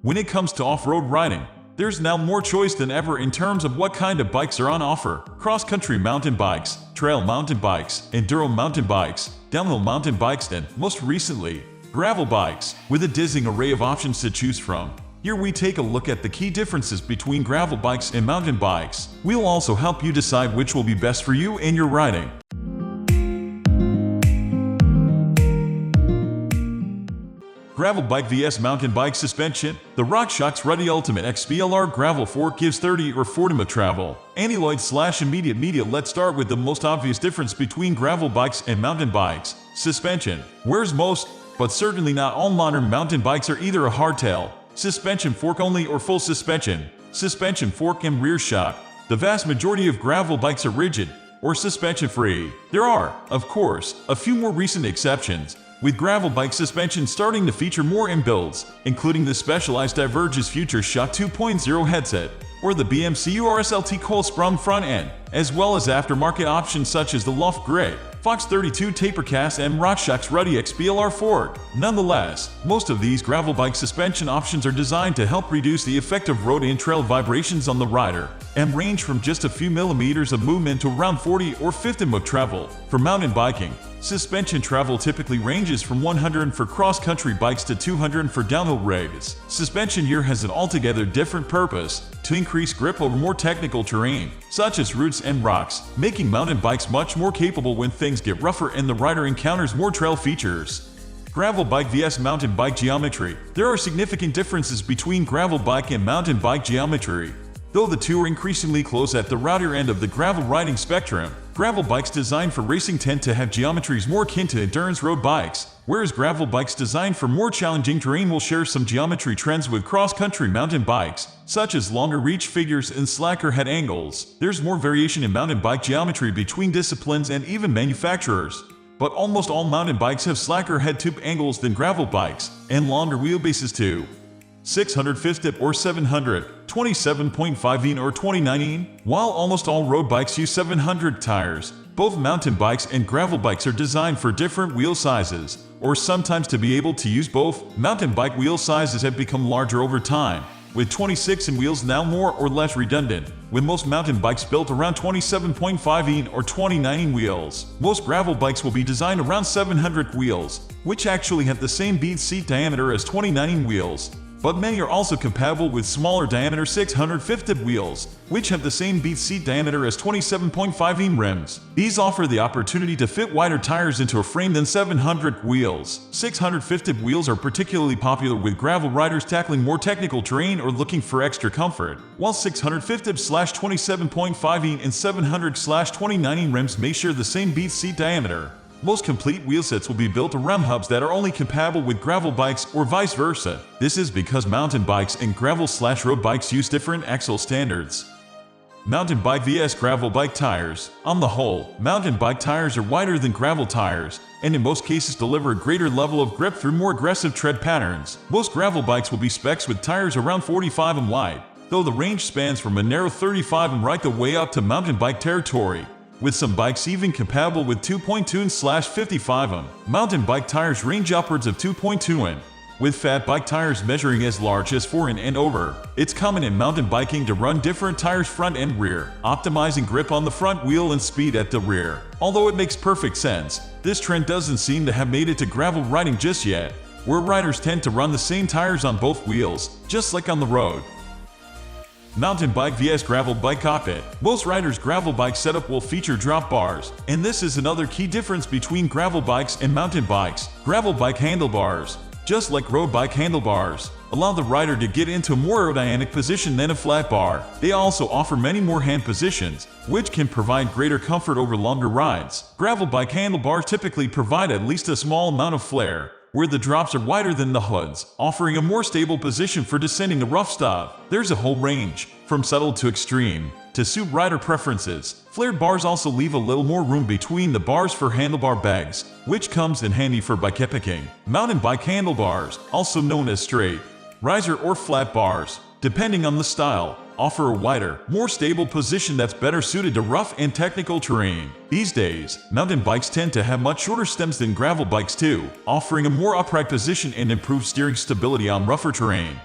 When it comes to off-road riding, there's now more choice than ever in terms of what kind of bikes are on offer. Cross-country mountain bikes, trail mountain bikes, enduro mountain bikes, downhill mountain bikes, and, most recently, gravel bikes, with a dizzying array of options to choose from. Here we take a look at the key differences between gravel bikes and mountain bikes. We'll also help you decide which will be best for you and your riding. Gravel bike vs mountain bike suspension. The RockShox Ruddy Ultimate XPLR Gravel Fork gives 30 or 40 mph travel. Anti-load/immediate media. Let's start with the most obvious difference between gravel bikes and mountain bikes: suspension. Whereas most, but certainly not all modern mountain bikes are either a hardtail, suspension fork only, or full suspension fork and rear shock. The vast majority of gravel bikes are rigid or suspension free. There are, of course, a few more recent exceptions, with gravel bike suspension starting to feature more in builds, including the specialized Diverge's Future Shock 2.0 headset, or the BMC RSLT coil sprung front end, as well as aftermarket options such as the Luft Gray, Fox 32 taper cast, and RockShox Ruddy XPLR fork. Nonetheless, most of these gravel bike suspension options are designed to help reduce the effect of road and trail vibrations on the rider, and range from just a few millimeters of movement to around 40 or 50 mph travel. For mountain biking, suspension travel typically ranges from 100 for cross-country bikes to 200 for downhill rigs. Suspension here has an altogether different purpose: to increase grip over more technical terrain, such as roots and rocks, making mountain bikes much more capable when things get rougher and the rider encounters more trail features. Gravel bike vs mountain bike geometry. There are significant differences between gravel bike and mountain bike geometry. Though the two are increasingly close at the rowdier end of the gravel riding spectrum, gravel bikes designed for racing tend to have geometries more akin to endurance road bikes, whereas gravel bikes designed for more challenging terrain will share some geometry trends with cross-country mountain bikes, such as longer reach figures and slacker head angles. There's more variation in mountain bike geometry between disciplines and even manufacturers, but almost all mountain bikes have slacker head tube angles than gravel bikes, and longer wheelbases too. 650 or 700, 27.5 in or 29 in. While almost all road bikes use 700 tires, both mountain bikes and gravel bikes are designed for different wheel sizes, or sometimes to be able to use both. Mountain bike wheel sizes have become larger over time, with 26 in wheels now more or less redundant, with most mountain bikes built around 27.5 in or 29 in wheels. Most gravel bikes will be designed around 700 wheels, which actually have the same bead seat diameter as 29 in wheels. But many are also compatible with smaller diameter 650 wheels, which have the same bead seat diameter as 27.5 in rims. These offer the opportunity to fit wider tires into a frame than 700 wheels. 650 wheels are particularly popular with gravel riders tackling more technical terrain or looking for extra comfort, while 650/27.5 in and 700/29 in rims may share the same bead seat diameter. Most complete wheelsets will be built around hubs that are only compatible with gravel bikes or vice versa. This is because mountain bikes and gravel/road bikes use different axle standards. Mountain bike vs gravel bike tires. On the whole, mountain bike tires are wider than gravel tires, and in most cases deliver a greater level of grip through more aggressive tread patterns. Most gravel bikes will be specced with tires around 45 in wide, though the range spans from a narrow 35 in right the way up to mountain bike territory, with some bikes even compatible with 2.2 in/55 in. Mountain bike tires range upwards of 2.2 in, with fat bike tires measuring as large as 4 in and over. It's common in mountain biking to run different tires front and rear, optimizing grip on the front wheel and speed at the rear. Although it makes perfect sense, this trend doesn't seem to have made it to gravel riding just yet, where riders tend to run the same tires on both wheels, just like on the road. Mountain bike vs gravel bike cockpit. Most riders' gravel bike setup will feature drop bars, and this is another key difference between gravel bikes and mountain bikes. Gravel bike handlebars, just like road bike handlebars, allow the rider to get into a more aerodynamic position than a flat bar. They also offer many more hand positions, which can provide greater comfort over longer rides. Gravel bike handlebars typically provide at least a small amount of flare, where the drops are wider than the hoods, offering a more stable position for descending a rough stuff. There's a whole range, from subtle to extreme, to suit rider preferences. Flared bars also leave a little more room between the bars for handlebar bags, which comes in handy for bike picking. Mountain bike handlebars, also known as straight, riser or flat bars, depending on the style, offer a wider, more stable position that's better suited to rough and technical terrain. These days, mountain bikes tend to have much shorter stems than gravel bikes too, offering a more upright position and improved steering stability on rougher terrain.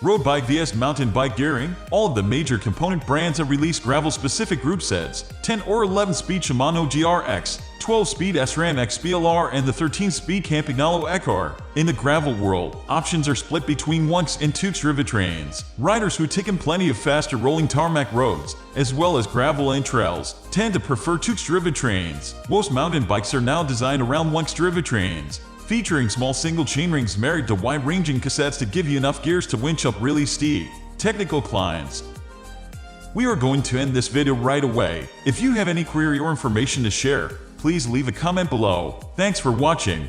Road bike vs mountain bike gearing. All of the major component brands have released gravel-specific group sets. 10 or 11-speed Shimano GRX, 12-speed SRAM XPLR, and the 13-speed Campagnolo ECAR. In the gravel world, options are split between 1x and 2x drivetrains. Riders who take in plenty of faster rolling tarmac roads, as well as gravel and trails, tend to prefer 2x drivetrains. Most mountain bikes are now designed around 1x drivetrains, featuring small single chainrings married to wide-ranging cassettes to give you enough gears to winch up really steep, technical climbs. We are going to end this video right away. If you have any query or information to share, please leave a comment below. Thanks for watching.